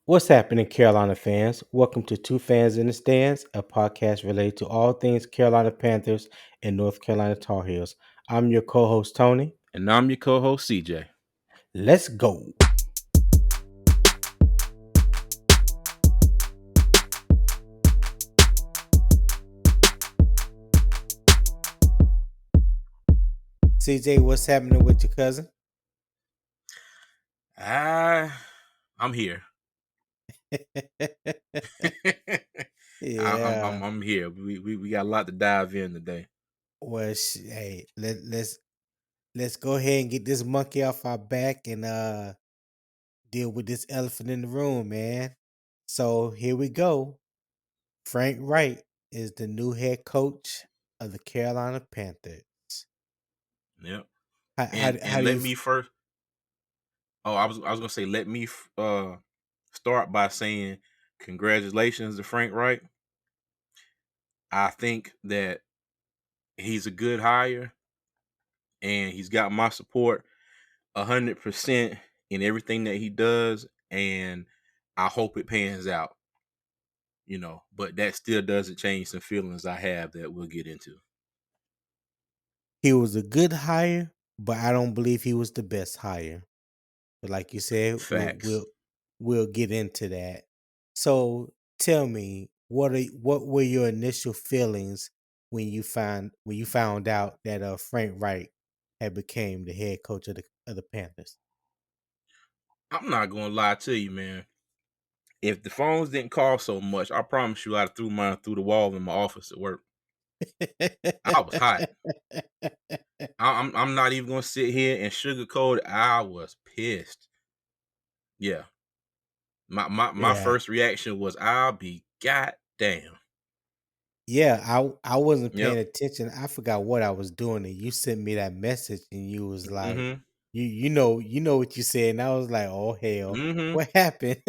What's happening, Carolina fans? Welcome to Two Fans in the Stands, a podcast related to all things Carolina Panthers and North Carolina Tar Heels. I'm your co-host Tony. And I'm your co-host CJ. Let's go. CJ, what's happening with your cousin? I'm here. Yeah. I'm here. We got a lot to dive in today. Well, hey, let's go ahead and get this monkey off our back and deal with this elephant in the room, man. So here we go. Frank Reich is the new head coach of the Carolina Panthers. Yep. How And do let you me first. Oh, I was gonna say let me start by saying congratulations to Frank Reich. I think that he's a good hire, and he's got my support 100% in everything that he does, and I hope it pans out. But that still doesn't change some feelings I have that we'll get into. he was a good hire, but I don't believe he was the best hire. But like you said, we'll Facts. we'll we'll get into that. So tell me, what were your initial feelings when you found out that Frank Reich had became the head coach of the Panthers? I'm not gonna lie to you, man. If the phones didn't call so much, I promise you I'd have threw mine through the wall in my office at work. I was hot. I'm not even gonna sit here and sugarcoat it. I was pissed. Yeah. My Yeah. first reaction was I'll be goddamn. Yeah, I wasn't paying Yep. attention. I forgot what I was doing, and you sent me that message, and you was like, Mm-hmm. you know what you said, and I was like, oh hell, Mm-hmm. what happened?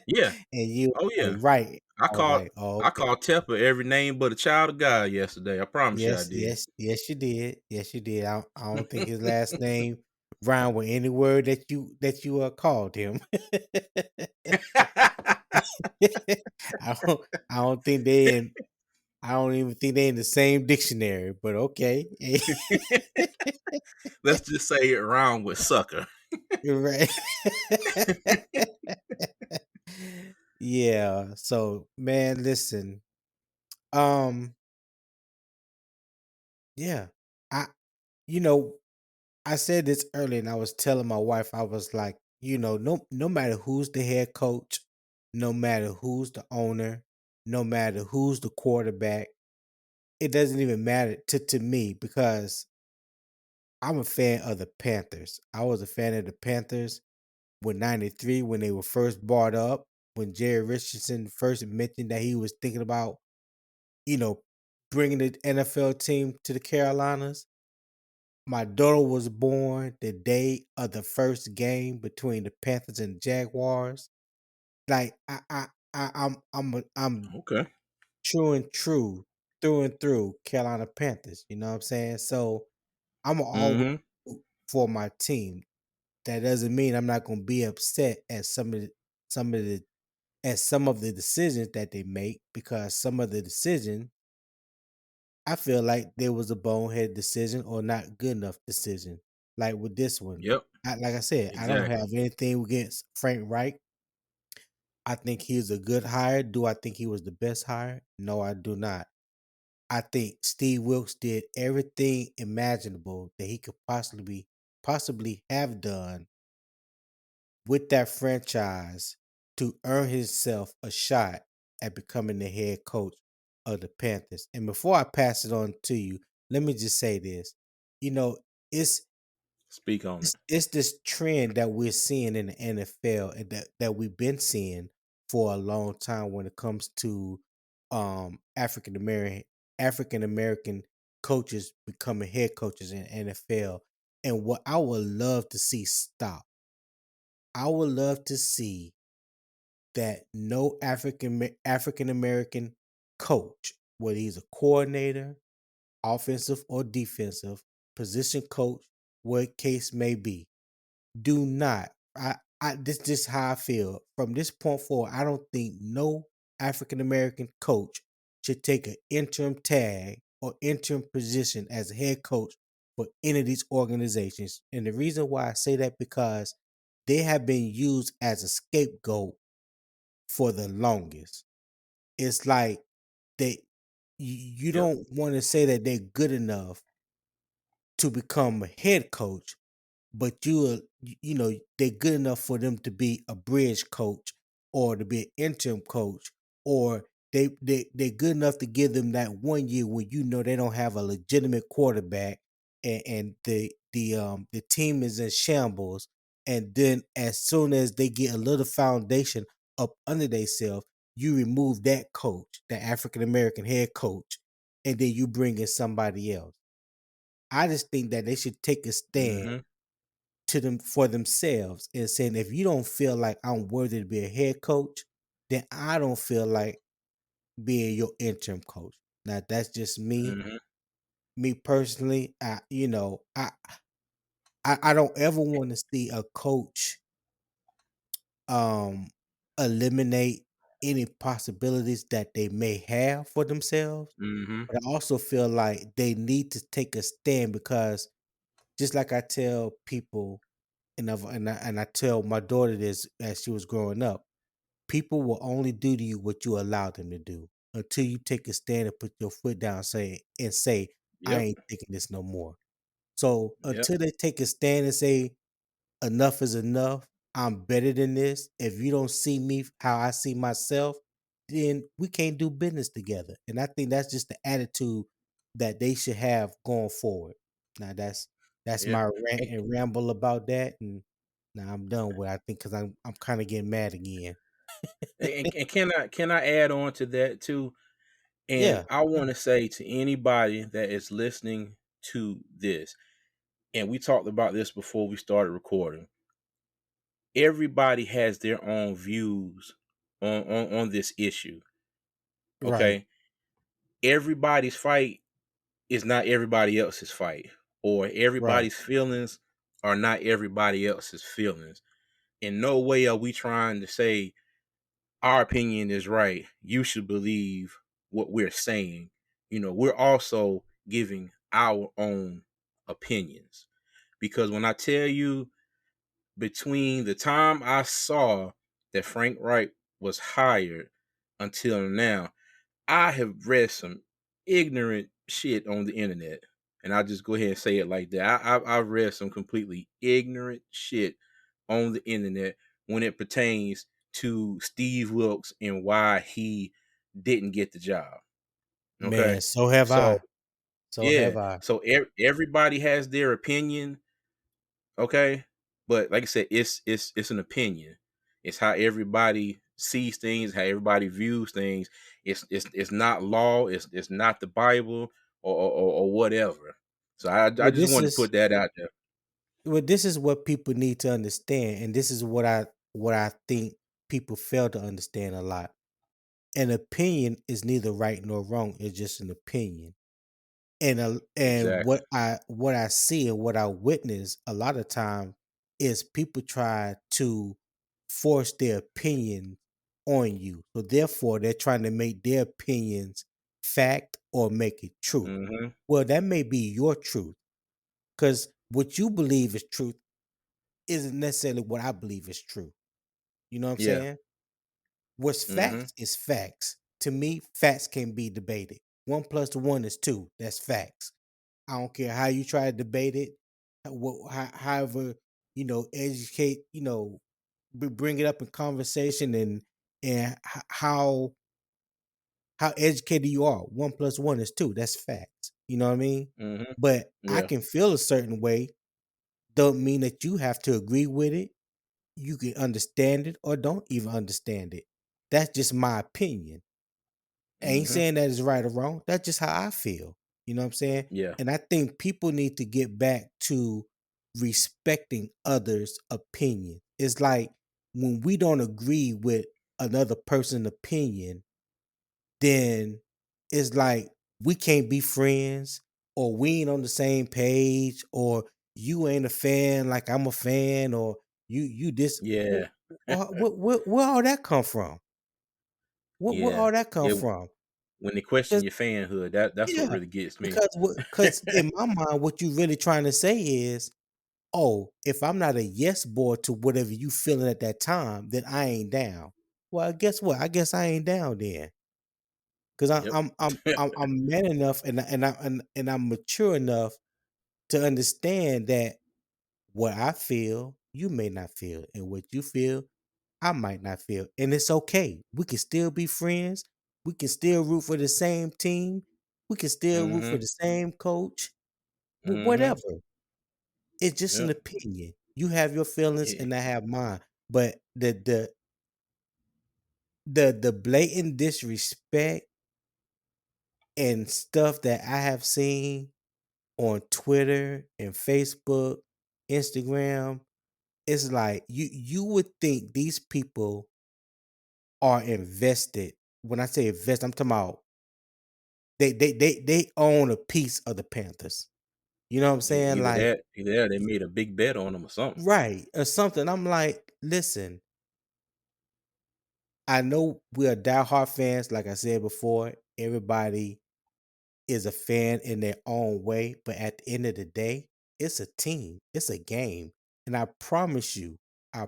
Yeah. And you Oh were yeah. like, right. I I was called like, oh I okay, called Tepper every name but a child of God yesterday. I promise you I yes, did. yes, yes, you did, yes, you did. I don't think his last name rhymed with any word that you called him. I don't think they in. I don't even think they in the same dictionary, but okay. Let's just say it around with sucker. You're right. Yeah. So, man, listen. Um, yeah. I you know, I said this earlier and I was telling my wife, I was like, no matter who's the head coach, no matter who's the owner, no matter who's the quarterback, it doesn't even matter to me because I'm a fan of the Panthers. I was a fan of the Panthers with 93 when they were first brought up, when Jerry Richardson first mentioned that he was thinking about, you know, bringing the NFL team to the Carolinas. My daughter was born the day of the first game between the Panthers and Jaguars. Like I'm Okay. true and true through and through Carolina Panthers. You know what I'm saying? So I'm always Mm-hmm. root for my team. That doesn't mean I'm not going to be upset at some of the some of the decisions that they make, because some of the decision I feel like there was a bonehead decision or not good enough decision. Like with this one, Yep. like I said, I don't Exactly. have anything against Frank Reich. I think he's a good hire. Do I think he was the best hire? No, I do not. I think Steve Wilks did everything imaginable that he could possibly have done with that franchise to earn himself a shot at becoming the head coach of the Panthers. And before I pass it on to you, let me just say this. You know, it's Speak on it. it's this trend that we're seeing in the NFL and that we've been seeing for a long time when it comes to African American coaches becoming head coaches in NFL. And what I would love to see stop, I would love to see that no African American coach, whether he's a coordinator, offensive or defensive, position coach, what case may be, do not. this how I feel. From this point forward, I don't think no African American coach should take an interim tag or interim position as a head coach for any of these organizations. And the reason why I say that because they have been used as a scapegoat for the longest. It's like they you Yep. don't want to say that they're good enough to become a head coach, but you know they're good enough for them to be a bridge coach or to be an interim coach, or they're good enough to give them that 1 year when you know they don't have a legitimate quarterback, and the team is in shambles, and then as soon as they get a little foundation up under themselves, you remove that coach, the African American head coach, and then you bring in somebody else. I just think that they should take a stand Mhm. to them for themselves and saying, if you don't feel like I'm worthy to be a head coach, then I don't feel like being your interim coach. Now that's just me. Mhm. Me personally, I don't ever want to see a coach um eliminate any possibilities that they may have for themselves. Mhm. But I also feel like they need to take a stand because just like I tell people and I tell my daughter this as she was growing up. People will only do to you what you allow them to do until you take a stand and put your foot down, say, I Yep. ain't taking this no more. So Yep. until they take a stand and say, enough is enough, I'm better than this. If you don't see me how I see myself, then we can't do business together. And I think that's just the attitude that they should have going forward. Now that's Yeah. my rant And, and ramble about that. And now I'm done with it, I think because I'm kind of getting mad again. and can I add on to that too? And Yeah, I want to say to anybody that is listening to this, and we talked about this before we started recording. Everybody has their own views on this issue. right, Okay. Everybody's fight is not everybody else's fight, or right. everybody's feelings are not everybody else's feelings. In no way are we trying to say our opinion is right. You should believe what we're saying. We're also giving our own opinions. Because when I tell you, between the time I saw that Frank Reich was hired until now, I have read some ignorant shit on the internet. And I'll just go ahead and say it like that. I've read some completely ignorant shit on the internet when it pertains to Steve Wilks and why he didn't get the job. Okay. Man, so have So, I. So yeah. have I. So everybody has their opinion. Okay. But like I said, it's an opinion. It's how everybody sees things, how everybody views things. It's not law. It's not the Bible or whatever. So I Well, just this wanted to is put that out there. this is what people need to understand, and this is what I think people fail to understand a lot. An opinion is neither right nor wrong. It's just an opinion. And Exactly. what I see and what I witness a lot of time is people try to force their opinion on you. So therefore, they're trying to make their opinions fact or make it truth. Mm-hmm. Well, that may be your truth because what you believe is truth isn't necessarily what I believe is true. You know what I'm Yeah. saying? What's Mm-hmm. facts is facts. To me, facts can be debated. 1 plus 1 is 2. That's facts. I don't care how you try to debate it, however, educate, bring it up in conversation and how educated you are. 1 plus 1 is 2. That's facts. You know what I mean? Mm-hmm. But I Yeah. can feel a certain way. Don't mean that you have to agree with it. You can understand it or don't even understand it. That's just my opinion. I ain't Mm-hmm. saying that is right or wrong. That's just how I feel. You know what I'm saying? Yeah. And I think people need to get back to respecting others' opinion. It's like when we don't agree with another person's opinion, then it's like we can't be friends, or we ain't on the same page, or you ain't a fan like I'm a fan, or You this Yeah. where all that come from? Where Yeah. all that come Yeah. from? When they question 'Cause your fanhood, that's what yeah, really gets me. because in my mind, what you really trying to say is, "Oh, if I'm not a yes boy to whatever you feeling at that time, then I ain't down." Well, guess what? I guess I ain't down then. 'Cause Yep. I'm man enough and I'm mature enough to understand that what I feel, you may not feel, and what you feel, I might not feel, and it's okay. We can still be friends. We can still root for the same team. We can still root for Mhm. the same coach. Mhm. Whatever. It's just an Yep. opinion. You have your feelings, Yeah. and I have mine. But the blatant disrespect and stuff that I have seen on Twitter and Facebook, Instagram, it's like you would think these people are invested. When I say invest, I'm talking about they own a piece of the Panthers. You know what I'm saying? Like, Either that, they made a big bet on them or something. right, or something. I'm like, listen, I know we are diehard fans, like I said before. Everybody is a fan in their own way, but at the end of the day, it's a team, it's a game. And I promise you, I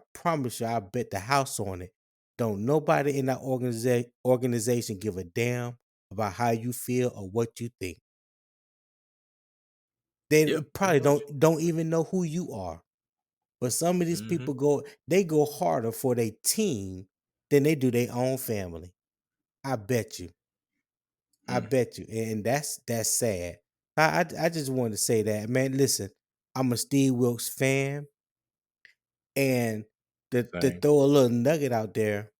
bet the house on it. Don't nobody in that organization give a damn about how you feel or what you think. They Yep, pretty probably much. don't even know who you are. But some of these Mhm. people go harder for their team than they do their own family. I bet you. I Mm. bet you. And that's sad. I just wanted to say that. Man, listen, I'm a Steve Wilks fan. And to Same. throw a little nugget out there,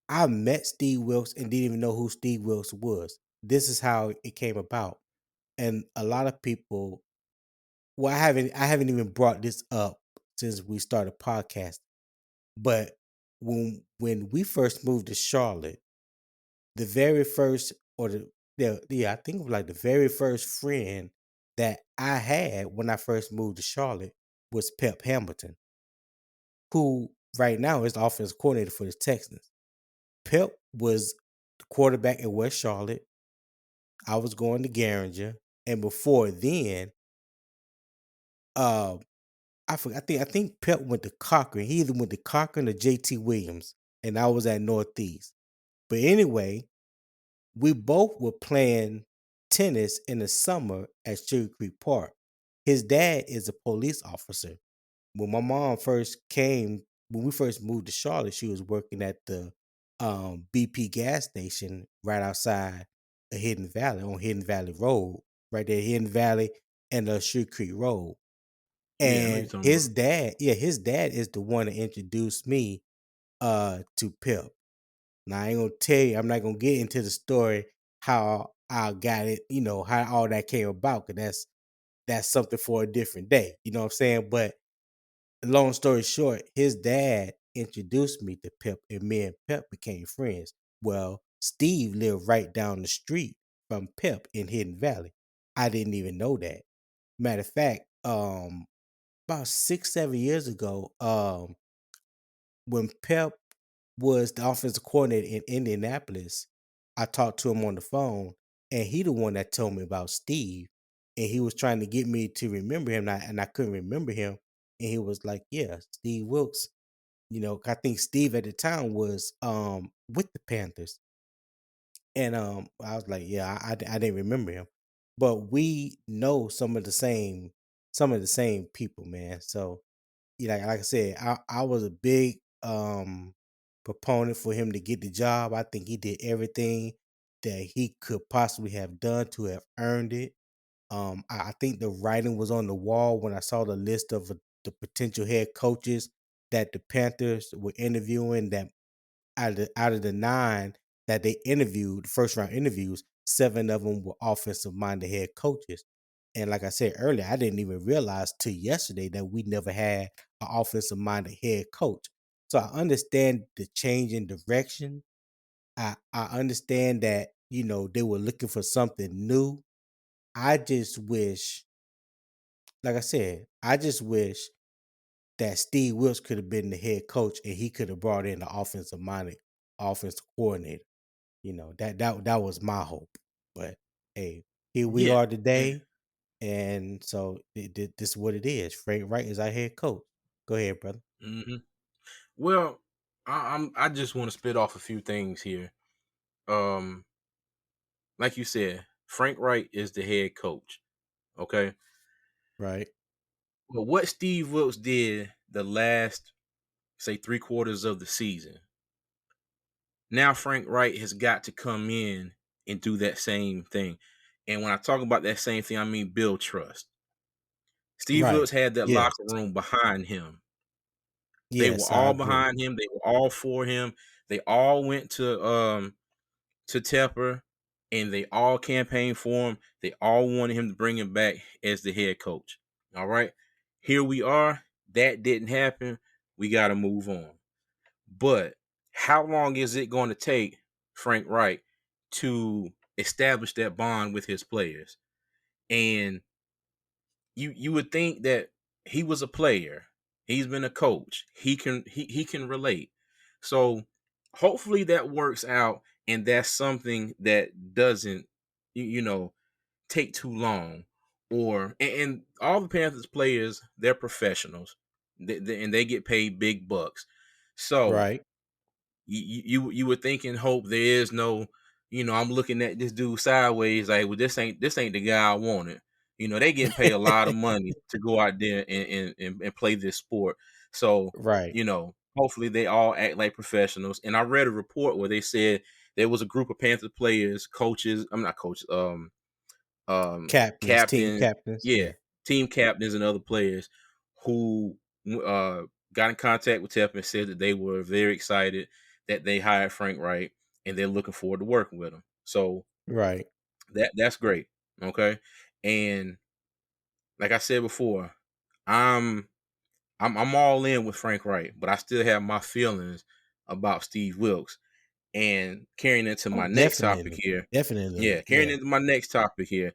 I met Steve Wilks and didn't even know who Steve Wilks was. This is how it came about. And a lot of people, well, I haven't even brought this up since we started podcast. But when we first moved to Charlotte, the very first or I think it was like the very first friend that I had when I first moved to Charlotte was Pep Hamilton, who right now is the offensive coordinator for the Texans. Pep was the quarterback in West Charlotte. I was going to Garinger, and before then, uh, I forgot. I think Pep went to Cochran. He either went to Cochran or JT Williams, and I was at Northeast. But anyway, we both were playing tennis in the summer at Sugar Creek Park. His dad is a police officer. When my mom first came, when we first moved to Charlotte, she was working at the BP gas station right outside of Hidden Valley on Hidden Valley Road, right there, Hidden Valley and Sugar Creek Road. Yeah, I know you're And talking his about. dad, his dad is the one that introduced me to Pip. Now I ain't gonna tell you, I'm not gonna get into the story how I got it, how all that came about, because that's something for a different day. You know what I'm saying? But long story short, his dad introduced me to Pep, and me and Pep became friends. Well, Steve lived right down the street from Pep in Hidden Valley. I didn't even know that. Matter of fact, about 6, 7 years ago, when Pep was the offensive coordinator in Indianapolis, I talked to him on the phone, and he the one that told me about Steve, and he was trying to get me to remember him, and I couldn't remember him, and he was like, "Yeah, Steve Wilks." I think Steve at the time was with the Panthers, and I was like, "Yeah, I didn't remember him," but we know some of the same people, man. So like I said, I was a big proponent for him to get the job. I think he did everything that he could possibly have done to have earned it. I think the writing was on the wall when I saw the list of the potential head coaches that the Panthers were interviewing. That out of the nine that they interviewed, first round interviews, seven of them were offensive minded head coaches. And like I said earlier, I didn't even realize till yesterday that we never had an offensive minded head coach. So I understand the change in direction. I understand that, they were looking for something new. I just wish, like I said, I just wish that Steve Wilks could have been the head coach and he could have brought in the offensive coordinator. That was my hope. But hey, here we Yeah. are And today, and so this is what it is. Frank Wright is our head coach. Go ahead, brother. hmm well, I just want to spit off a few things here. Um, like you said, Frank Wright is the head coach. Okay. Right, But what Steve Wilks did the last, say, 3 quarters of the season, now Frank Wright has got to come in and do that same thing. And when I talk about that same thing, I mean build trust. Steve right. Wilks had that Yes, locker room behind him. They were yes, I all agree. behind him. They were all for him. They all went to Tepper and they all campaigned for him. They all wanted him to bring him back as the head coach. All right. Here we are. That didn't happen. We got to move on. But how long is it going to take Frank Wright to establish that bond with his players? And you would think that he was a player. He's been a coach. He can relate. So hopefully that works out and that's something that doesn't you know take too long or and all the Panthers players they're professionals. And they get paid big bucks. So Right. you would think and hope there is no, I'm looking at this dude sideways like, well, this ain't the guy I wanted. They getting paid a lot of money to go out there and play this sport. So, Right. hopefully they all act like professionals. And I read a report where they said there was a group of Panther players, coaches, I'm not coaches, Captains, team captains, captains. yeah, Yeah. team captains and other players who got in contact with Tep and said that they were very excited that they hired Frank Wright and they're looking forward to working with him. So Right. that's great. Okay. And like I said before, I'm I'm all in with Frank Wright, but I still have my feelings about Steve Wilks. And carrying into Oh, my next topic definitely. here, Definitely. yeah, carrying Yeah. into my next topic here,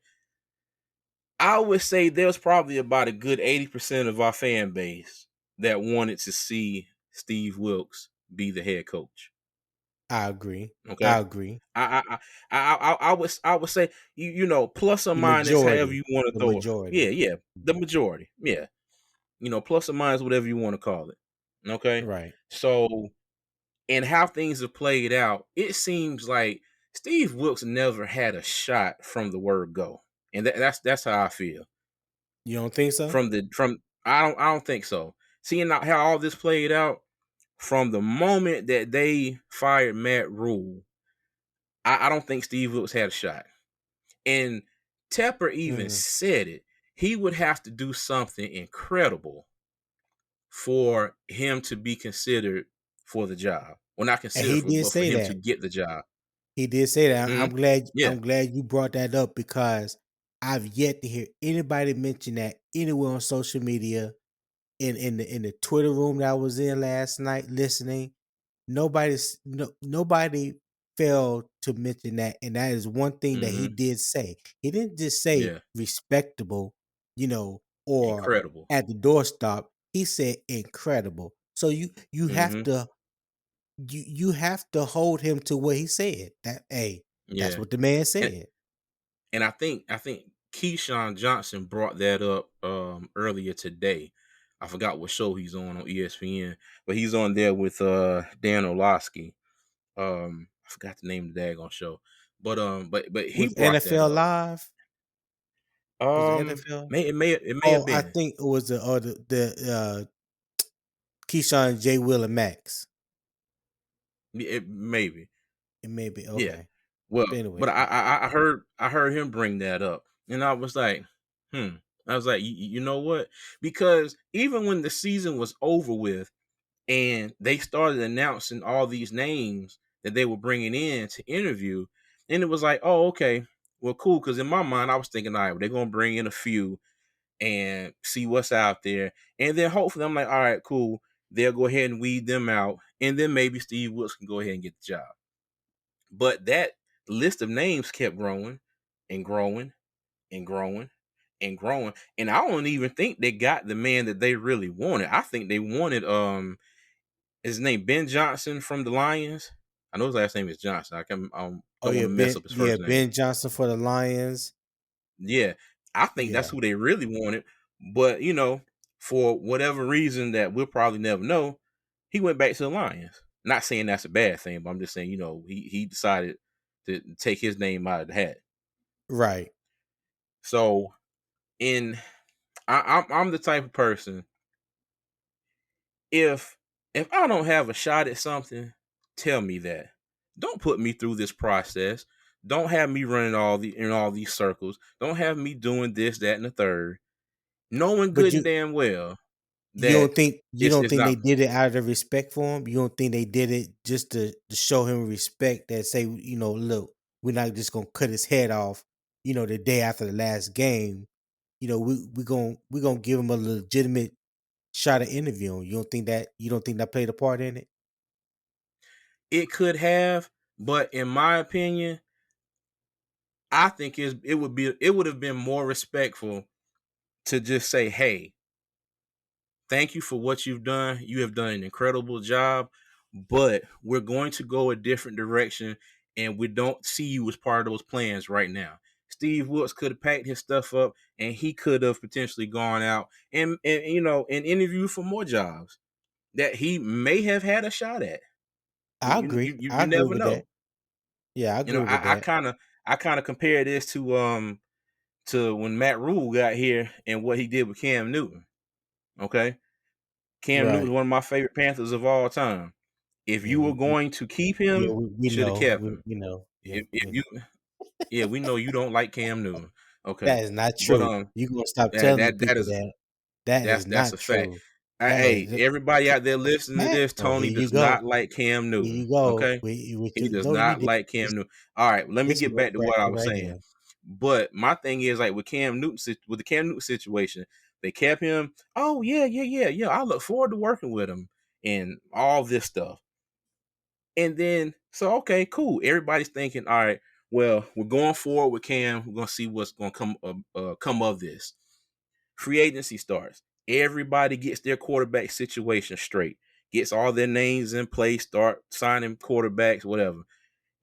I would say there's probably about a good 80% of our fan base that wanted to see Steve Wilks be the head coach. I agree. I Okay. agree. I would say plus or The minus however majority. you want to The throw it. Yeah, majority. yeah. The majority. Yeah. Plus or minus whatever you want to call it. Okay. Right. So and how things have played out, it seems like Steve Wilks never had a shot from the word go. And that's how I feel. You don't think so? From I don't think so. Seeing how all this played out from the moment that they fired Matt Rule, I don't think Steve Wilks had a shot. And Tepper even Mm. said it. He would have to do something incredible for him to be considered for the job. Well, not And considered he for, did but for say him to that. get the job. He did say that. Mhm. I'm glad. Yeah. I'm glad you brought that up because I've yet to hear anybody mention that anywhere on social media. In the Twitter room that I was in last night listening, nobody failed to mention that, and that is one thing that he Mhm. did say. He didn't just say Yeah. respectable, or Incredible. at the doorstop. He said incredible. So you have Mhm. to you have to hold him to what he said. That hey, that's Yeah. what the man And said. and I think Keyshawn Johnson brought that up earlier today. I forgot what show he's on ESPN, but he's on there with Dan Orlovsky. I forgot the name of the daggone show. But he Was brought that NFL up. Live? Was the NFL? It may have Oh, I been. think it was Keyshawn, J. Will, and Max. Maybe. It may be Yeah. okay. Well, But anyway, but I heard him bring that up, and I was like, hmm. I was like, you know what? Because even when the season was over with, and they started announcing all these names that they were bringing in to interview, and it was like, oh, okay, well, cool. Because in my mind, I was thinking, all right, well, they're gonna bring in a few and see what's out there, and then hopefully, I'm like, all right, cool. They'll go ahead and weed them out, and then maybe Steve Wilkes can go ahead and get the job. But that list of names kept growing and growing and growing and growing. And I don't even think they got the man that they really wanted. I think they wanted his name Ben Johnson from the Lions. I know his last name is Johnson. Oh don't want yeah, to mess up his first name. Ben Johnson for the Lions. Yeah, I think that's Yeah, who they really wanted. But for whatever reason that we'll probably never know, he went back to the Lions. Not saying that's a bad thing, but I'm just saying, he decided to take his name out of the hat. right. So in I'm the type of person, if I don't have a shot at something, tell me that. Don't put me through this process. Don't have me running in all these circles. Don't have me doing this, that, and the third, knowing But good and damn well you that don't it's think not. they did it out of respect for him? You don't think they did it just to show him respect that say, look, we're not just gonna cut his head off, the day after the last game. We gonna give him a legitimate shot at interviewing. You don't think that played a part in it? It could have, but in my opinion, I think it would have been more respectful to just say, "Hey, thank you for what you've done. You have done an incredible job, but we're going to go a different direction, and we don't see you as part of those plans right now." Steve Wilks could have packed his stuff up, and he could have potentially gone out and interviewed for more jobs that he may have had a shot at. I You agree. you you, I you agree never with know. that. Yeah, I agree with I that. kind of compare this to when Matt Rule got here and what he did with Cam Newton. Okay, Cam Newton is Right. one of my favorite Panthers of all time. If Yeah, you were going to keep yeah, him, we you should have know. kept him. We know. Yeah, If we you, know. yeah, we know you don't like Cam Newton. Okay, That is not but true. You gonna stop that telling the that that people is that. That is that's a not fact. true. That Hey, is everybody out there listening to fact. this, Oh, Tony here you does go. not like Cam Here Newton. you go. Okay, he does No, you not did. like Cam This, Newton. All right, let me this get milk back to what I factory was right saying. here. But my thing is like with the Cam Newton situation, they kept him. Oh yeah, yeah, yeah, yeah. I look forward to working with him and all this stuff. And then so okay, cool. Everybody's thinking, all right, well, we're going forward with Cam. We're gonna see what's gonna come of this. Free agency starts. Everybody gets their quarterback situation straight, gets all their names in place, start signing quarterbacks, whatever.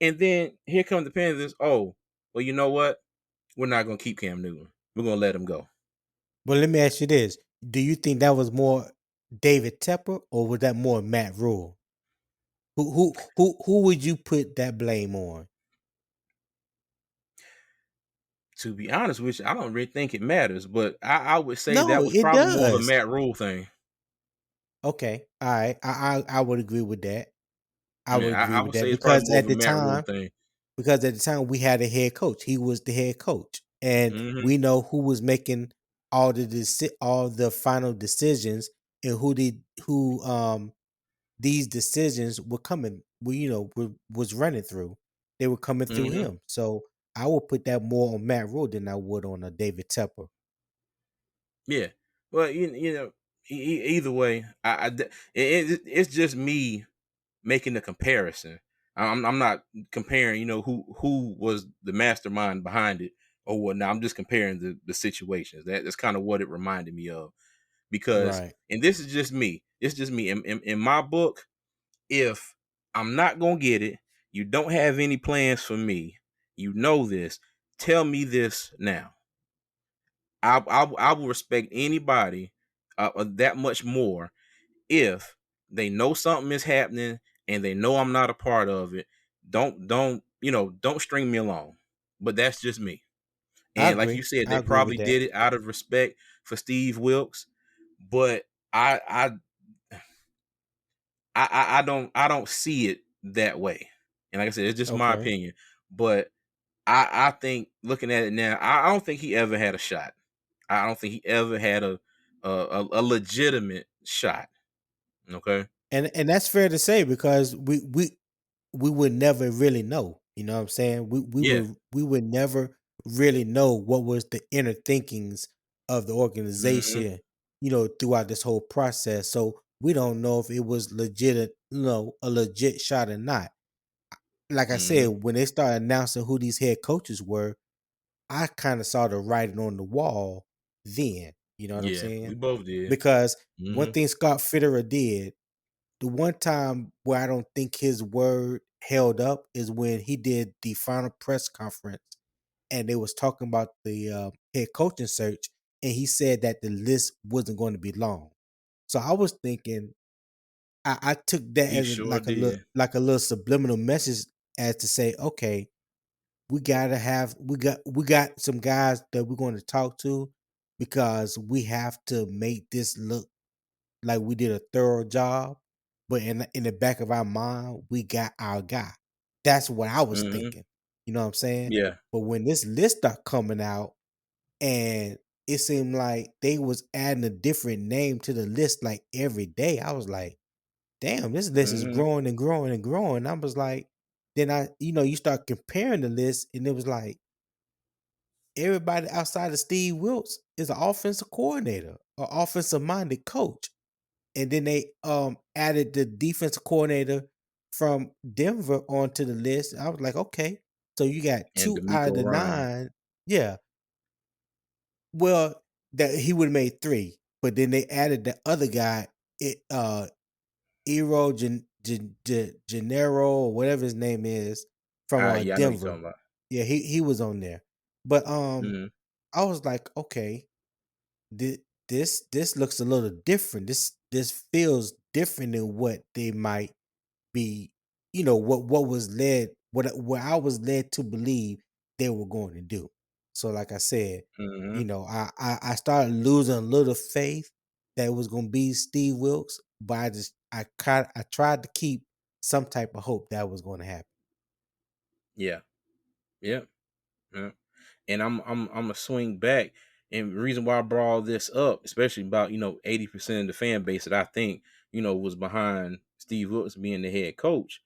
And then here come the Panthers. Oh, well, you know what? We're not gonna keep Cam Newton. We're gonna let him go. But let me ask you this: do you think that was more David Tepper or was that more Matt Rule? Who would you put that blame on? To be honest with you, I don't really think it matters, but I would say that No, was it probably more of a does. Matt Rule thing. Okay, all right. I would agree with that. I would Yeah, agree I with would say that it's probably because more of a Matt Rule thing. at the time we had a head coach. He was the head coach, and Hmm. we know who was making all the final decisions and who these decisions were coming. Was running through. They were coming through Hmm. him. So I would put that more on Matt Rule than I would on a David Tepper. Yeah. Well, either way, it's just me making the comparison. I'm not comparing, who was the mastermind behind it or whatnot. I'm just comparing the situations. That's kind of what it reminded me of. Because, Right. and this is just me. It's just me. In my book, if I'm not gonna get it, you don't have any plans for me. You know this. Tell me this now. I will respect anybody that much more if they know something is happening and they know I'm not a part of it. Don't string me along. But that's just me. I And like you agree. said, I they agree with probably that. did it out of respect for Steve Wilks, but I don't see it that way. And like I said, it's just my Okay. opinion. But I think looking at it now, I don't think he ever had a shot. I don't think he ever had a legitimate shot. Okay. And that's fair to say because we would never really know. You know what I'm saying? Yeah. We would never really know what was the inner thinkings of the Hmm. organization, throughout this whole process. So we don't know if it was legit, a legit shot or not. Like I Hmm. said, when they started announcing who these head coaches were, I kind of saw the writing on the wall then. You know what I'm Yeah, we saying? both did. Because one Mhm. thing Scott Fitterer did, the one time where I don't think his word held up is when he did the final press conference and they was talking about the head coaching search, and he said that the list wasn't going to be long. So I was thinking, I took that He as sure did. like a little subliminal message as to say, okay, we got some guys that we're going to talk to because we have to make this look like we did a thorough job, but in the back of our mind, we got our guy. That's what I was Mhm. thinking. You know what I'm saying? Yeah. But when this list started coming out and it seemed like they was adding a different name to the list like every day, I was like, damn, this list is Mhm. growing and growing and growing. I was like, then you start comparing the list, and it was like everybody outside of Steve Wilks is an offensive coordinator or offensive minded coach. And then they added the defensive coordinator from Denver onto the list. I was like, okay, so you got And 2 out of D'Amico the Ryan. 9. Yeah. Well, that he would have made 3, but then they added the other guy, it Ero Gennaro or whatever his name is from Yeah, I know you're Denver. talking about. Yeah, he was on there. But Mhm. I was like, okay, this looks a little different. This feels different than what they might be, what was led what I was led to believe they were going to do. So like I said, Mhm. I started losing a little faith that it was gonna be Steve Wilkes, but I tried to keep some type of hope that was gonna happen. Yeah. Yeah. Yeah. And I'm a swing back. And the reason why I brought all this up, especially about 80% of the fan base that I think was behind Steve Wilkes being the head coach.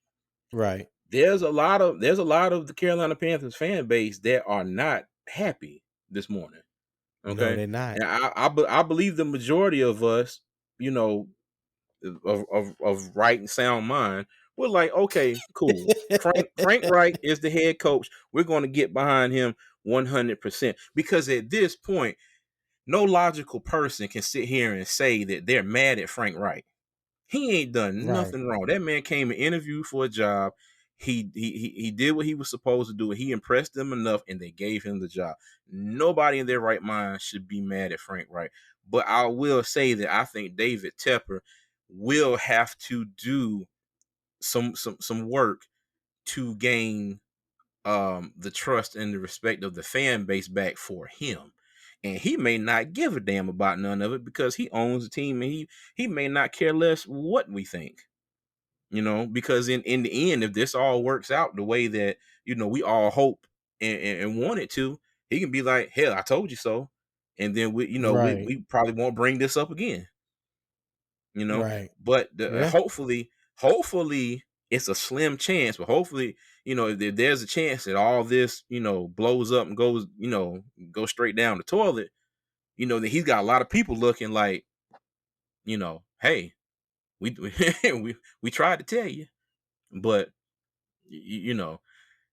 Right. There's a lot of the Carolina Panthers fan base that are not happy this morning. No, Okay, they're not. and I believe the majority of us, you know, of right and sound mind, we're like, okay, cool. Frank Reich is the head coach. We're going to get behind him 100% because at this point, no logical person can sit here and say that they're mad at Frank Reich. He ain't done Right. nothing wrong. That man came and interviewed for a job. He did what he was supposed to do. He impressed them enough, and they gave him the job. Nobody in their right mind should be mad at Frank Reich. But I will say that I think David Tepper will have to do some work to gain the trust and the respect of the fan base back for him. And he may not give a damn about none of it because he owns the team and he may not care less what we think. Because in the end, if this all works out the way that we all hope and want it to, he can be like, "Hell, I told you so," and then Right. we probably won't bring this up again. you know. Right. But Yeah. hopefully it's a slim chance. But hopefully, if there's a chance that all this, blows up and goes straight down the toilet, that he's got a lot of people looking like, hey, we we tried to tell you, but you know,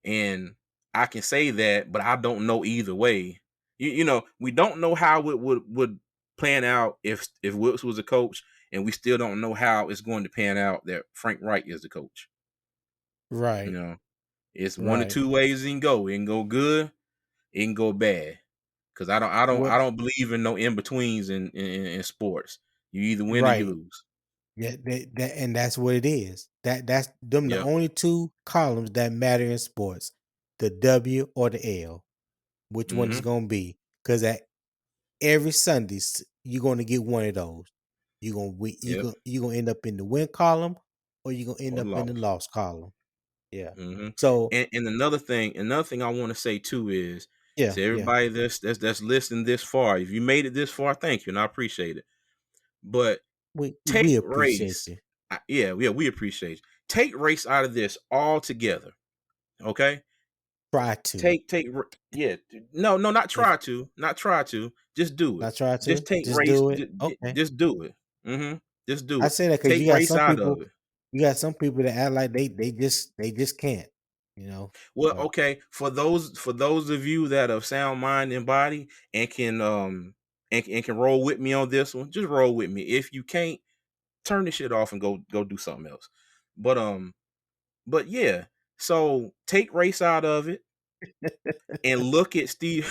and I can say that, but I don't know either way. We don't know how it would plan out if Wilkes was a coach, and we still don't know how it's going to pan out that Frank Reich is the coach. You Right. know, it's one or Right. two ways it can go. It can go good, it can go bad. Because I Well, don't believe in no in betweens in sports. You either win or you right. lose. Yeah, and that's what it is. That's them the Yep. only 2 columns that matter in sports, the W or the L. Which one is Mm-hmm. gonna be? Because at every Sundays you're gonna get one of those. Yep. you gonna end up in the win column, or you're gonna end Or up in the loss. loss column. Yeah. hmm So And another thing I want to say too is yeah, to yeah, everybody that's listening this far. If you made it this far, thank you, and I appreciate it. But we take appreciate race, you. yeah, we appreciate you. Take race out of this altogether. Okay, Try to. yeah, no, no, not If try to, not try to, just do it. not try Just to, take just race, do it. Okay. just do it. Just do I it. say that because Take race out of it. you got some people that act like they just can't. you know. Well, But okay, for those of you that are sound mind and body and can and can roll with me on this one, just roll with me. If you can't, turn this shit off and go do something else. But but yeah, so take race out of it and look at Steve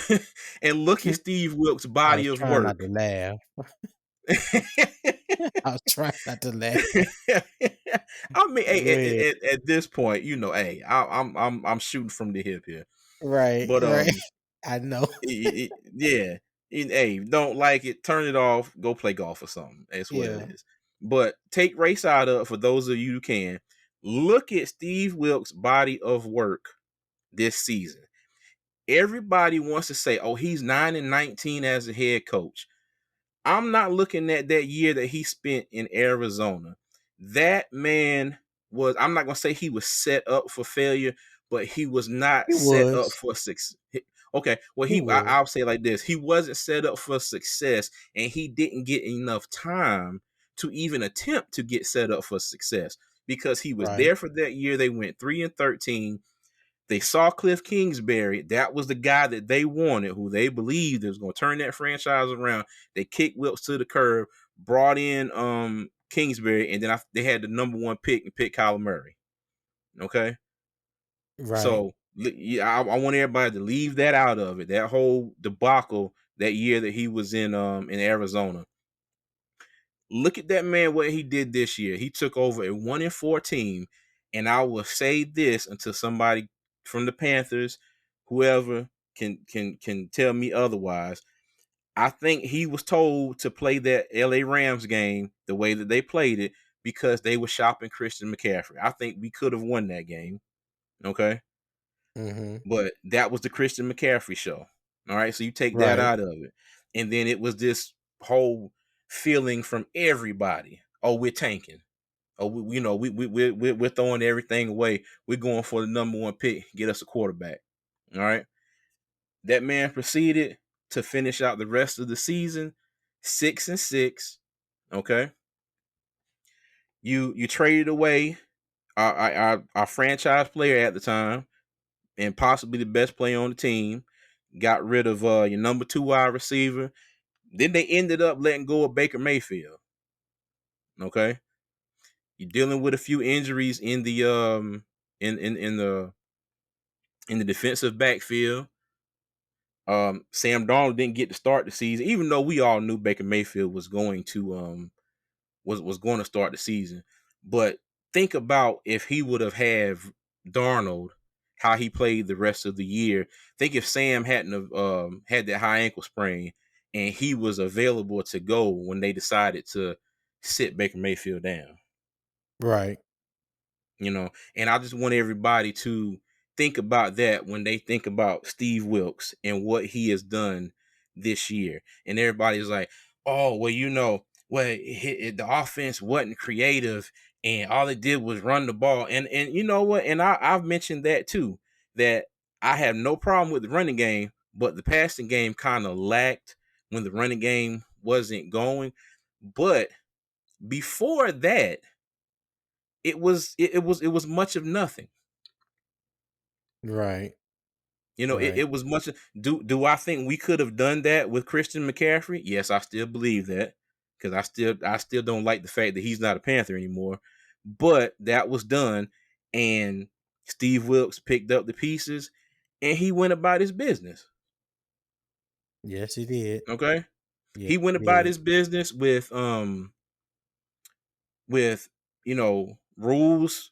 and look at Steve Wilks' I body was of trying not to work. laugh. I was trying not to laugh. I mean, Go hey, ahead. at this point, hey, I'm shooting from the hip here. Right, But right. I know. yeah, hey, don't like it, turn it off, go play golf or something. That's what it Yeah. is. But take race out of, for those of you who can, look at Steve Wilkes' body of work this season. Everybody wants to say, "Oh, he's 9-19 as a head coach." I'm not looking at that year that he spent in Arizona. That man was, I'm not going to say he was set up for failure, but he was not He set up was. for success. Okay, well, He was. I'll say it like this: he wasn't set up for success, and he didn't get enough time to even attempt to get set up for success because he was Right. there for that year. They went 3-13. They saw Cliff Kingsbury. That was the guy that they wanted, who they believed was going to turn that franchise around. They kicked Wilkes to the curb, brought in Kingsbury, and then they had the number one pick and picked Kyler Murray. Okay, Right. so yeah, I want everybody to leave that out of it. That whole debacle that year that he was in Arizona. Look at that man, what he did this year. He took over a 1-4 team, and I will say this until somebody from the Panthers, whoever can tell me otherwise. I think he was told to play that LA Rams game the way that they played it because they were shopping Christian McCaffrey. I think we could have won that game. Okay. Mm-hmm. But that was the Christian McCaffrey show. All right. So you take that Right. out of it. And then it was this whole feeling from everybody. Oh, we're tanking. Oh, we're throwing everything away. We're going for the number one pick. Get us a quarterback. All right. That man proceeded to finish out the rest of the season 6-6. Okay. You traded away our franchise player at the time and possibly the best player on the team. Got rid of your number two wide receiver. Then they ended up letting go of Baker Mayfield. Okay. You're dealing with a few injuries in the in the defensive backfield. Sam Darnold didn't get to start the season, even though we all knew Baker Mayfield was going to was going to start the season. But think about if he would have had Darnold, how he played the rest of the year. Think if Sam hadn't have, had that high ankle sprain and he was available to go when they decided to sit Baker Mayfield down. Right. And I just want everybody to think about that when they think about Steve Wilks and what he has done this year. And everybody's like, oh, well, well, the offense wasn't creative and all it did was run the ball. And you know what? And I've mentioned that too, that I have no problem with the running game, but the passing game kind of lacked when the running game wasn't going. But before that, it was much of nothing. Right. It, Right. it was much. Do I think we could have done that with Christian McCaffrey? Yes, I still believe that because I still don't like the fact that he's not a Panther anymore. But that was done, and Steve Wilkes picked up the pieces, and he went about his business. Yes, he did. Okay, Yes, he went he about did. his business with rules.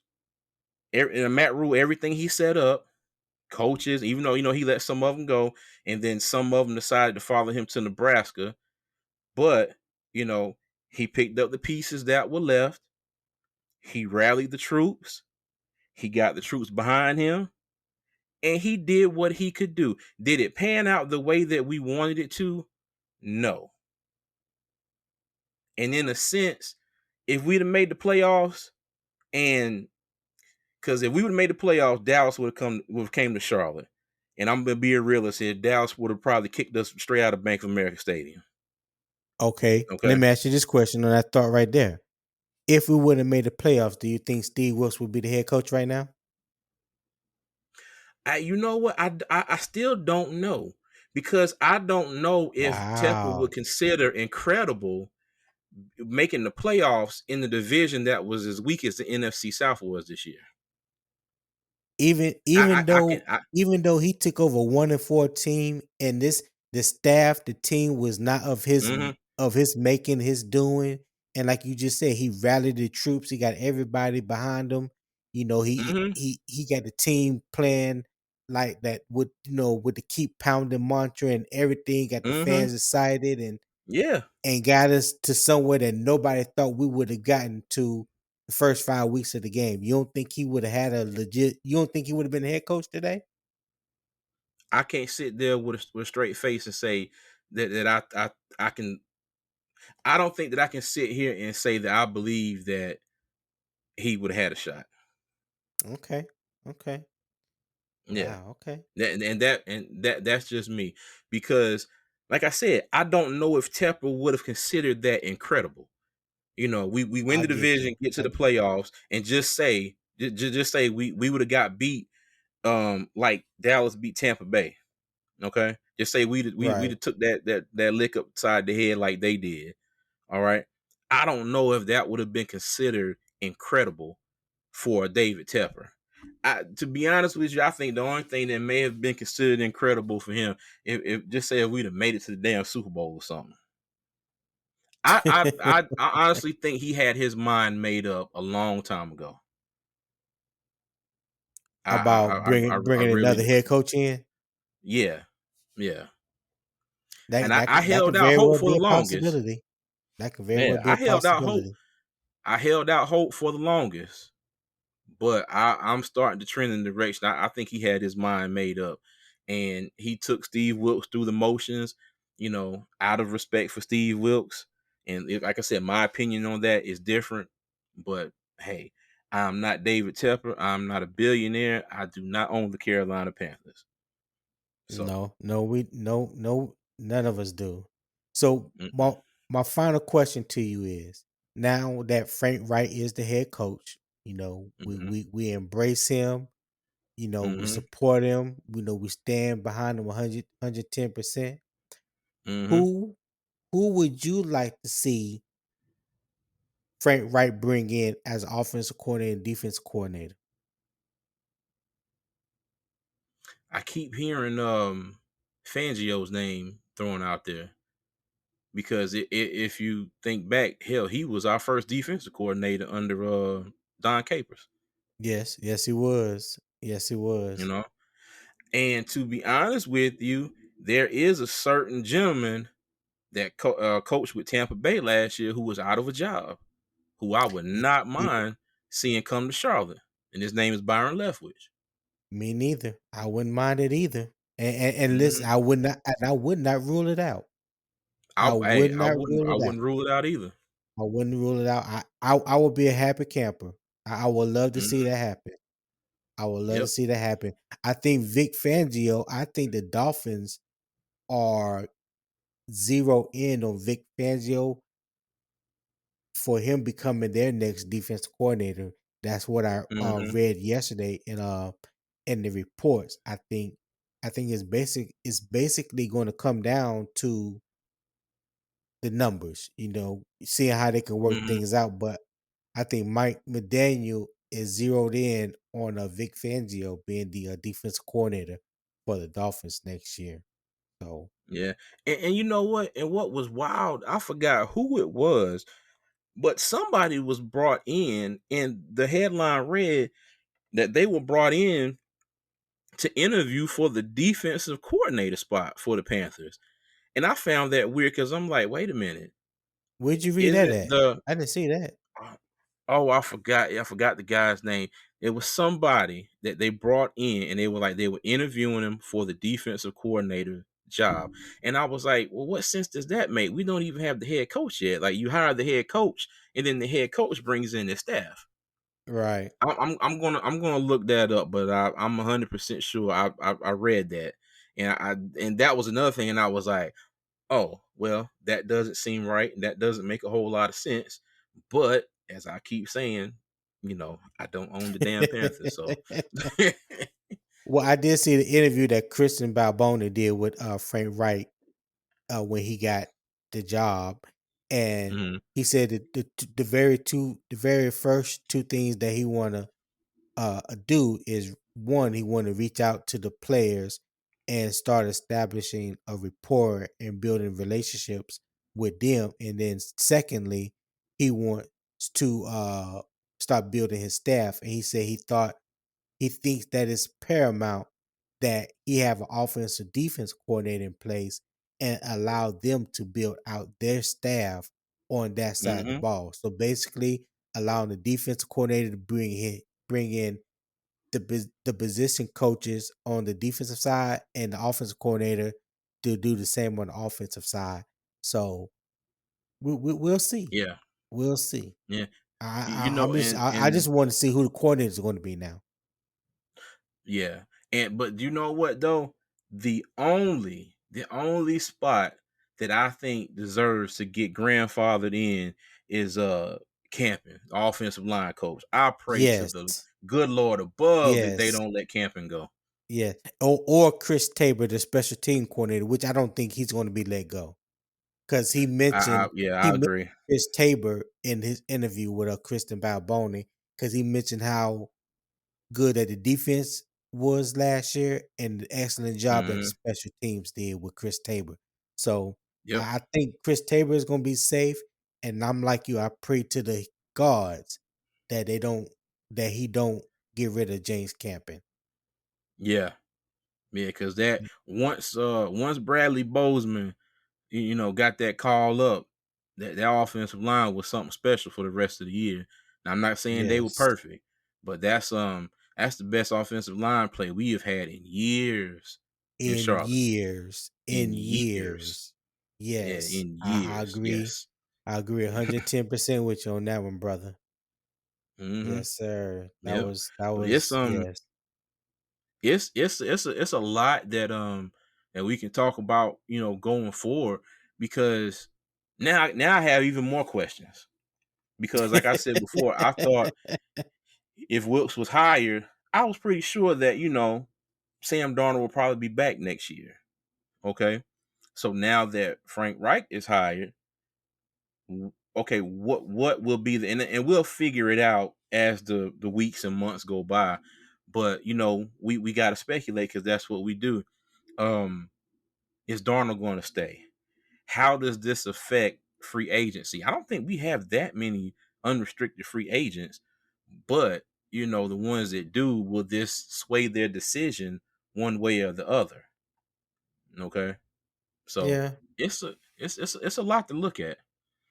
Matt Rule, everything he set up, coaches, even though he let some of them go, and then some of them decided to follow him to Nebraska. But you know, he picked up the pieces that were left. He rallied the troops. He got the troops behind him, and he did what he could do. Did it pan out the way that we wanted it to? No. And in a sense, if we'd have made the playoffs, and because if we would have made the playoffs, Dallas would have came to Charlotte. And I'm gonna be a realist here. Dallas would have probably kicked us straight out of Bank of America Stadium. Okay. Let Okay. me ask you this question on that thought right there. If we would have made the playoffs, do you think Steve Wilkes would be the head coach right now? You know what? I still don't know because I don't know if Tepper Wow. would consider incredible making the playoffs in the division that was as weak as the NFC South was this year. Even I even I, I can though even though he took over 1-4 team and the staff, the team was not mhm of his making, his doing, and like you just said, he rallied the troops, he got everybody behind him. You know, mhm he got the team playing like that with with the keep pounding mantra and everything, got the mhm fans excited yeah. and got us to somewhere that nobody thought we would have gotten to the first 5 weeks of the game. You don't think he would have had a legit? You don't think he would have been the head coach today? I can't sit there with a straight face and say that I can. I don't think that I can sit here and say that I believe that he would have had a shot. Okay, okay, Yeah. wow, okay. That's just me because, like I said, I don't know if Tepper would have considered that incredible. We win I the get you. division, get to I the get you. playoffs, and just say we would have got beat like Dallas beat Tampa Bay. Okay, just say we Right. took that lick upside the head like they did. All right, I don't know if that would have been considered incredible for David Tepper. To be honest with you, I think the only thing that may have been considered incredible for him, if just say if we'd have made it to the damn Super Bowl or something. I honestly think he had his mind made up a long time ago. About I bringing really another do. head coach in, Yeah, yeah. And that I that held could out very hope well for be the a longest. possibility. That could very well Yeah, be a possibility. I held out hope for the longest. But I'm starting to trend in the direction. I think he had his mind made up, and he took Steve Wilks through the motions, out of respect for Steve Wilks. And like I said, my opinion on that is different. But hey, I'm not David Tepper. I'm not a billionaire. I do not own the Carolina Panthers. So, No, no, no, none of us do. So mm-mm, my final question to you is: now that Frank Wright is the head coach, mm-hmm, we embrace him. We mm-hmm, support him. We stand behind him 110%. mm-hmm. Who would you like to see Frank Wright bring in as offensive coordinator and defense coordinator? I keep hearing Fangio's name thrown out there. Because if you think back, hell, he was our first defensive coordinator under Don Capers, Yes, yes, he was. Yes, he you was. know. And to be honest with you, there is a certain gentleman that coached with Tampa Bay last year who was out of a job, who I would Y- not y- mind seeing come to Charlotte, and his name is Byron Leftwich. Me neither. I wouldn't mind it either. And listen, hmm I would not rule it out. I would not rule I it out. wouldn't rule it out either. I wouldn't rule it out. I would be a happy camper. I would love to see hmm that happen. I would love to Yep. see that happen. I think Vic Fangio, I think the Dolphins are zero in on Vic Fangio for him becoming their next defense coordinator. That's what I hmm read yesterday in the reports. I think it's basically going to come down to the numbers, seeing how they can work hmm things out. But I think Mike McDaniel is zeroed in on Vic Fangio being the defensive coordinator for the Dolphins next year. So Yeah. And you know what? And what was wild, I forgot who it was, but somebody was brought in, and the headline read that they were brought in to interview for the defensive coordinator spot for the Panthers. And I found that weird because I'm like, wait a minute, where'd you read that isn't at? the I didn't see that. oh, I forgot the guy's name. It was somebody that they brought in, and they were interviewing him for the defensive coordinator job. And I was like, well, what sense does that make? We don't even have the head coach yet. Like, you hire the head coach, and then the head coach brings in the staff. Right. I'm gonna look that up, but I'm 100% sure I read that, and that was another thing, and I was like, oh well, that doesn't seem right, and that doesn't make a whole lot of sense. But as I keep saying, I don't own the damn Panthers, so Well, I did see the interview that Christian Balboni did with Frank Reich when he got the job, and Mhm. he said that the very first two things that he wanna do is one, he want to reach out to the players and start establishing a rapport and building relationships with them, and then secondly, he wants to start building his staff. And he said he thinks that it's paramount that he have an offensive defense coordinator in place and allow them to build out their staff on that side of the Mhm. ball. So basically, allowing the defensive coordinator to bring in the position coaches on the defensive side and the offensive coordinator to do the same on the offensive side. So we'll see. Yeah. We'll see. Yeah. You I, I know, I'm just I and just want to see who the coordinator is going to be now. yeah. And but you know what though? The only spot that I think deserves to get grandfathered in is Camping, offensive line coach. I pray to the Yes, good Lord above that they yes, don't let Camping go. yeah. Or Chris Tabor, the special team coordinator, which I don't think he's going to be let go because I yeah, he I mentioned agree. Chris Tabor in his interview with Kristen Balboni because he mentioned how good that the defense was last year and the excellent job that the Mhm. special teams did with Chris Tabor. So Yep. I think Chris Tabor is going to be safe, and I'm like you. I pray to the gods that he don't get rid of James Campen. Yeah. Yeah, because that once Bradley Bozeman, got that call up, that offensive line was something special for the rest of the year. Now, I'm not saying they were Yes, perfect, but that's the best offensive line play we have had in years in Charlotte. in In years. years. Yeah, Yes, in I years. agree. Yes. I agree 110% with you on that one, brother. hmm Yes, sir. Yep. That But it's was yes. it's a lot that we can talk about, going forward, because now I have even more questions. Because like I said before, I thought if Wilks was hired, I was pretty sure that, Sam Darnold will probably be back next year. Okay. So now that Frank Reich is hired, okay, what will be and we'll figure it out as the weeks and months go by. But we gotta speculate because that's what we do. Um, is Darnold going to stay? How does this affect free agency? I don't think we have that many unrestricted free agents, but the ones that do, will this sway their decision one way or the other? Okay, so Yeah. it's a lot to look at,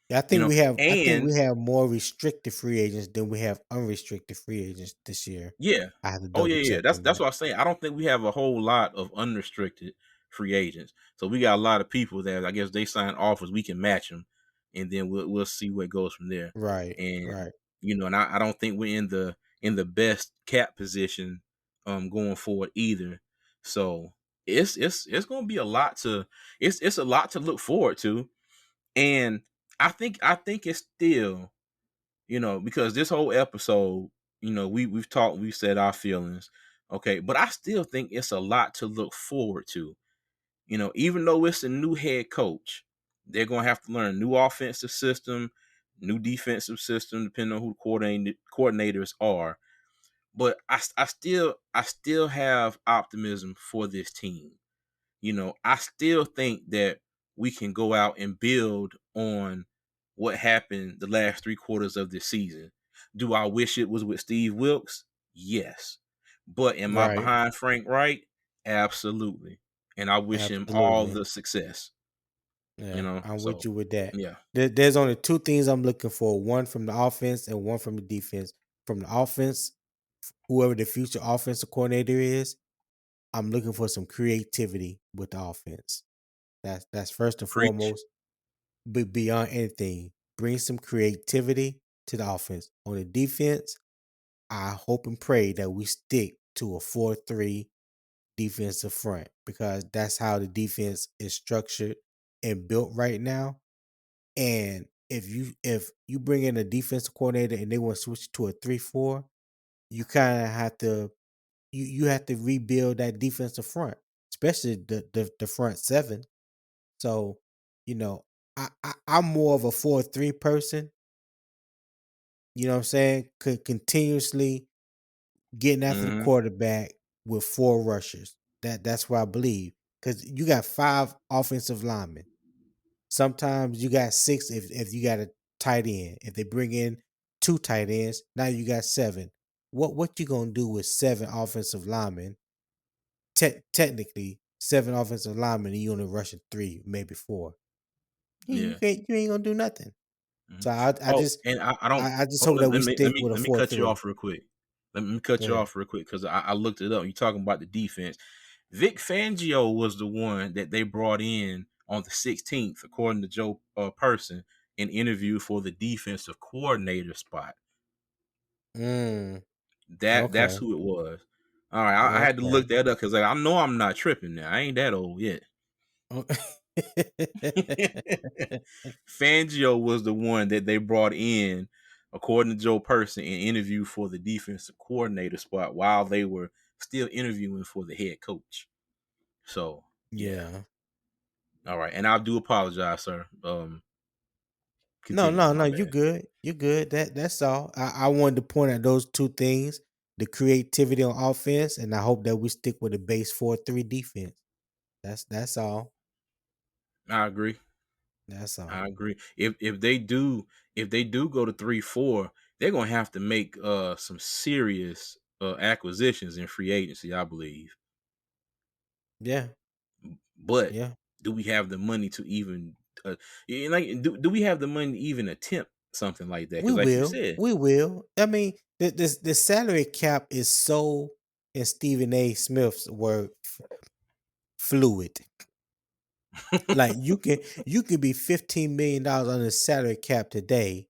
Yeah, I think and we have more restricted free agents than we have unrestricted free agents this year. yeah. I have to Oh double yeah, yeah. check That's on that's that. what I'm saying. I don't think we have a whole lot of unrestricted free agents. So we got a lot of people that I guess they sign offers. We can match them, and then we'll see where it goes from there. Right, And right. and I don't think we're in the best cap position going forward either. So it's gonna be a lot to it's a lot to look forward to. And I think it's still, because this whole episode, we've talked, we've said our feelings, okay, but I still think it's a lot to look forward to. Even though it's a new head coach, they're gonna have to learn new offensive system, new defensive system, depending on who coordinators are. But I still have optimism for this team. I still think that we can go out and build on what happened the last 3 quarters of this season. Do I wish it was with Steve Wilks? Yes. But am I Right. behind Frank Reich? Absolutely. And I wish him all Absolutely. the success, Yeah, I'm with So, you with that. yeah. There's only two things I'm looking for, one from the offense and one from the defense. From the offense, whoever the future offensive coordinator is, I'm looking for some creativity with the offense. That's first and Preach. foremost. But beyond anything, bring some creativity to the offense. On the defense, I hope and pray that we stick to a 4-3 defensive front because that's how the defense is structured and built right now. And if you bring in a defensive coordinator and they want to switch to a 3-4, you kind of have to you have to rebuild that defensive front, especially the front seven. So, you know, I'm more of a 4-3 person. You know what I'm saying? Could continuously getting after the Mhm. quarterback with four rushers. That's what I believe. Because you got five offensive linemen. Sometimes you got six if you got a tight end. If they bring in two tight ends, now you got seven. What you gonna do with seven offensive linemen? Technically, seven offensive linemen, and you only rushing three, maybe four. You Yeah. can't. You ain't gonna do nothing. Mhm. So Oh, and I don't. I just Oh, hope that we let stick me with a let me four cut you three. off real quick. Let me Go cut you ahead. off real quick because I looked it up. You talking about the defense? Vic Fangio was the one that they brought in on the 16th, according to Joe Person, in interview for the defensive coordinator spot. Mm, That's okay. who it was. All right, I had to Okay. look that up because like, I know I'm not tripping now. I ain't that old yet. O Fangio was the one that they brought in, according to Joe Person, in interview for the defensive coordinator spot while they were still interviewing for the head coach. So yeah, Yeah. all right, and I do apologize, sir. No, Continue. no, My no, you bad. good. You good. That's all. I wanted to point out those two things, the creativity on offense, and I hope that we stick with the base 4-3 defense. That's all. I agree. That's I all. agree. If they do go to 3-4, they're gonna have to make some serious acquisitions in free agency, I believe. Yeah. But Yeah. do we have the money to even like do we have the money to even attempt something like that? We Because like you will. said, We will. I mean, the salary cap is so, in Stephen A. Smith's word, fluid. Like you can be $15 million under the salary cap today,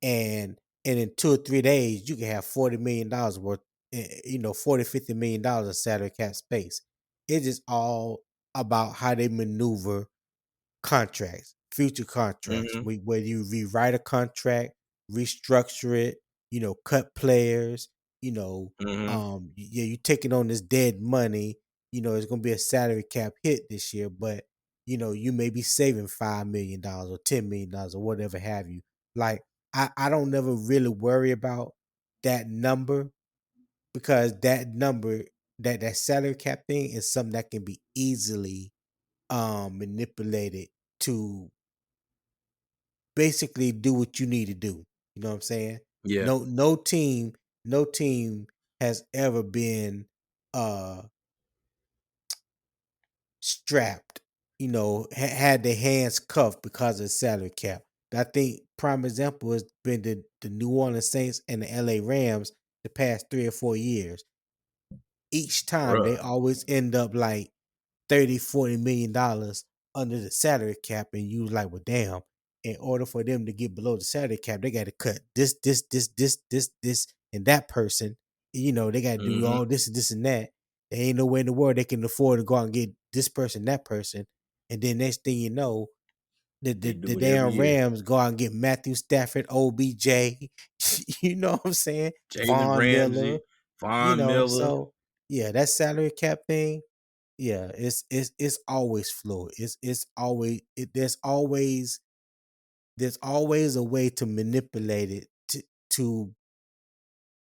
and in 2 or 3 days you can have $40 million worth, 40-50 million in salary cap space. It's just all about how they maneuver contracts, future contracts. hmm Whether you rewrite a contract, restructure it, cut players, hmm yeah, you taking on this dead money. It's gonna be a salary cap hit this year, but you may be saving $5 million or $10 million or whatever have you. Like I don't never really worry about that number, because that number, that salary cap thing is something that can be easily manipulated to basically do what you need to do. You know what I'm saying? yeah, No team has ever been uh strapped, had their hands cuffed because of the salary cap. I think prime example has been the New Orleans Saints and the LA Rams the past 3 or 4 years. Each time they bruh. always end up like 30-40 million dollars under the salary cap, and you was like, well, damn, in order for them to get below the salary cap, they got to cut this and that person. They got to do hmm all this and that. There ain't no way in the world they can afford to go out and get this person, that person. And then next thing you know, the They the, the do it every damn year. Rams go out and get Matthew Stafford, OBJ, you know what I'm saying? Jalen Von Miller, Ramsey, Von Miller. so yeah, that salary cap thing, yeah, it's always fluid. It's always there's always a way to manipulate it to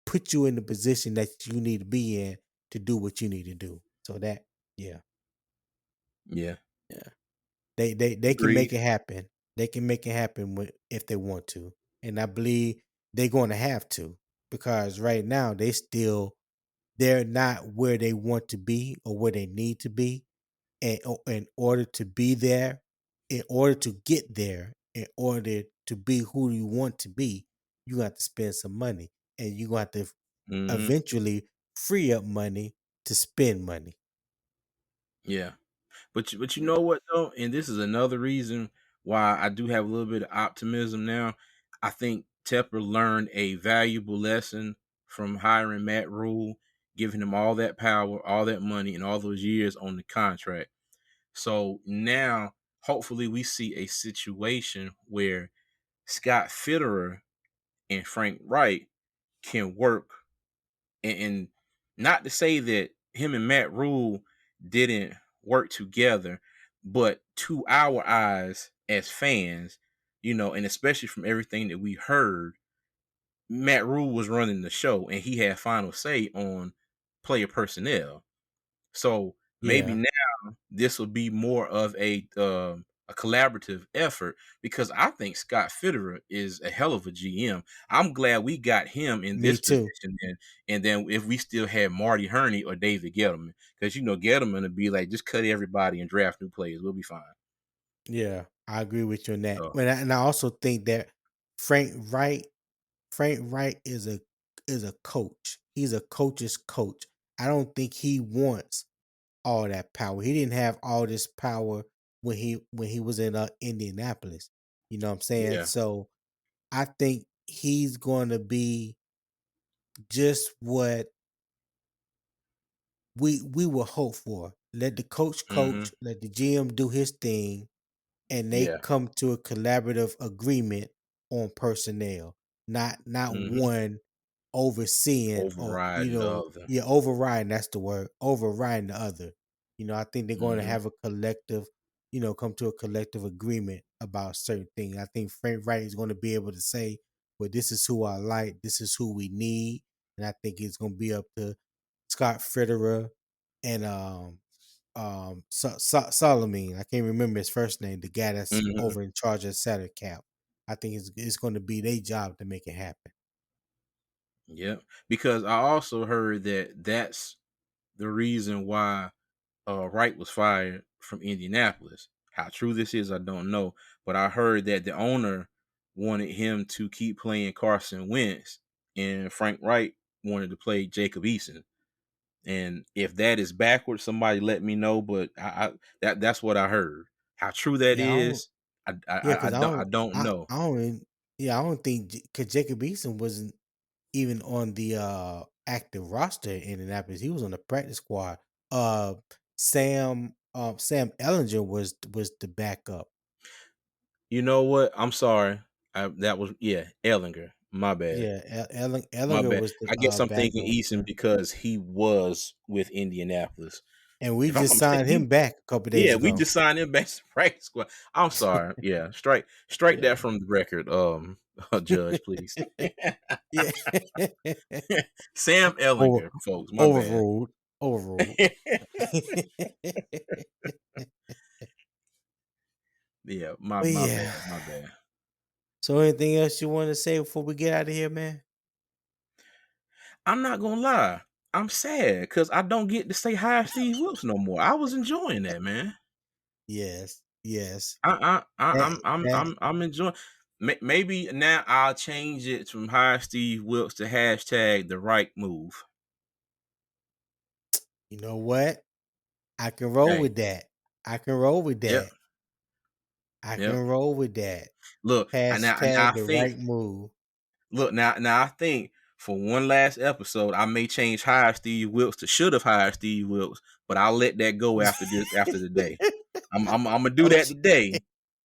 put you in the position that you need to be in to do what you need to do. So that, yeah, Yeah, yeah. They can make agreed. it happen. They can make it happen if they want to. And I believe they're going to have to, because right now they're not where they want to be or where they need to be. And in order to be there, in order to get there, in order to be who you want to be, you have to spend some money, and you have to hmm eventually free up money to spend money. Yeah. But you know what though, and this is another reason why I do have a little bit of optimism now. I think Tepper learned a valuable lesson from hiring Matt Rule, giving him all that power, all that money, and all those years on the contract. So now, hopefully, we see a situation where Scott Fitterer and Frank Wright can work and not to say that him and Matt Rule didn't work together, but to our eyes as fans, and especially from everything that we heard, Matt Rule was running the show and he had final say on player personnel. So maybe Yeah, now this will be more of a collaborative effort because I think Scott Fitterer is a hell of a GM. I'm glad we got him in me this too. position, and then if we still had Marty Herney or David Gettleman, because Gettleman would be like just cut everybody and draft new players, we'll be fine. Yeah, I agree with you on that. So And I also think that Frank Wright, Frank Wright is a coach. He's a coach's coach. I don't think he wants all that power. He didn't have all this power when he was in Indianapolis. You know what I'm saying? yeah, So I think he's going to be just what we will hope for. Let the coach hmm coach, let the GM do his thing, and they yeah, come to a collaborative agreement on personnel, not hmm one overseeing or overriding the other. yeah, overriding, that's the word, overriding the other. I think they're going to hmm have a collective, come to a collective agreement about certain things. I think Frank Wright is going to be able to say, well, this is who I like, this is who we need, and I think it's going to be up to Scott Fitterer and Solomon. I can't remember his first name. The guy that's hmm over in charge of salary cap. I think it's going to be their job to make it happen. Yeah, because I also heard that that's the reason why Wright was fired from Indianapolis. How true this is, I don't know, but I heard that the owner wanted him to keep playing Carson Wentz, and Frank Wright wanted to play Jacob Eason. And if that is backwards, somebody let me know. But that's what I heard. How true that Yeah, I don't. is, I I, Yeah, I because don't I don't know. I don't. Yeah, I don't think because Jacob Eason wasn't even on the active roster in Indianapolis. He was on the practice squad. Uh, Sam Ellinger was the backup. You know what? I'm sorry. That was Ellinger. My bad. Yeah, My Ellinger bad. was the I guess I'm thinking backup. Eason because he was with Indianapolis. And we If I'm not just signed mistaken, him back a couple days yeah, we ago. just signed him back to practice squad. I'm sorry. Yeah, strike Yeah. that from the record, Judge, please. Yeah. Sam Over Ellinger, folks. My bad. overruled. Overruled. Yeah, my But my yeah. bad. My bad. So anything else you want to say before we get out of here, man? I'm not gonna lie. I'm sad because I don't get to say hi Steve Wilks no more. I was enjoying that, man. Yes. Yes. That that I'm enjoying. Maybe now I'll change it from hi Steve Wilks to hashtag the right move. you know what? I can roll Hey, with that. I can roll with yep, that. I can yep. roll with that. Look, and now Hashtag I the think right move. look now I think for one last episode I may change hire Steve Wilks to should have hired Steve Wilks, but I'll let that go after the day. I'm gonna do that Okay. today.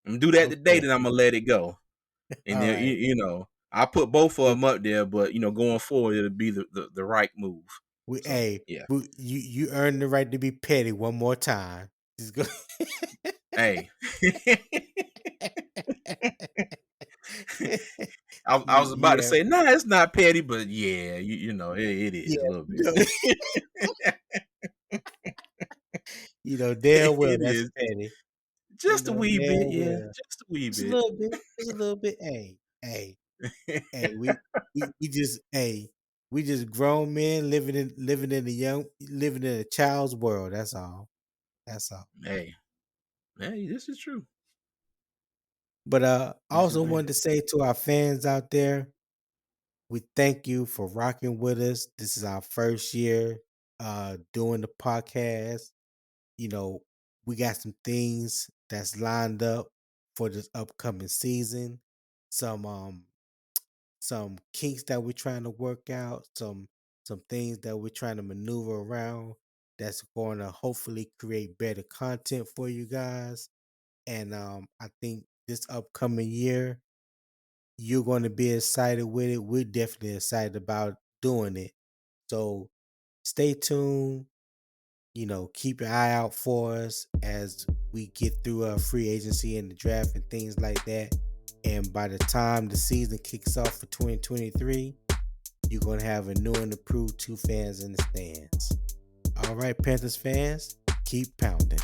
I'm gonna do that today. Okay. Then I'm gonna let it go. And All then right. I put both of We, them up there, but going forward it'll be the right move. So hey, yeah, you earned the right to be petty one more time. Just go. hey, I was about to Yeah, say no, it's not petty, but yeah, it is a yeah. little bit. No, damn well It that's is petty. just a wee bit, Damn yeah, well. just a wee Just a bit. little bit. Just a little bit. Hey. We just grown men living in a child's world. That's all. That's all. Hey, hey, this is true. But I This is also very wanted to say to our fans out there, we thank you for rocking with us. This is our first year doing the podcast. You know, we got some things that's lined up for this upcoming season. Some some kinks that we're trying to work out, some things that we're trying to maneuver around that's going to hopefully create better content for you guys. And I think this upcoming year you're going to be excited with it. We're definitely excited about doing it. So Stay tuned. Keep your eye out for us as we get through free agency and the draft and things like that. And by the time the season kicks off for 2023, you're going to have a new and improved two fans in the stands. All right, Panthers fans, keep pounding.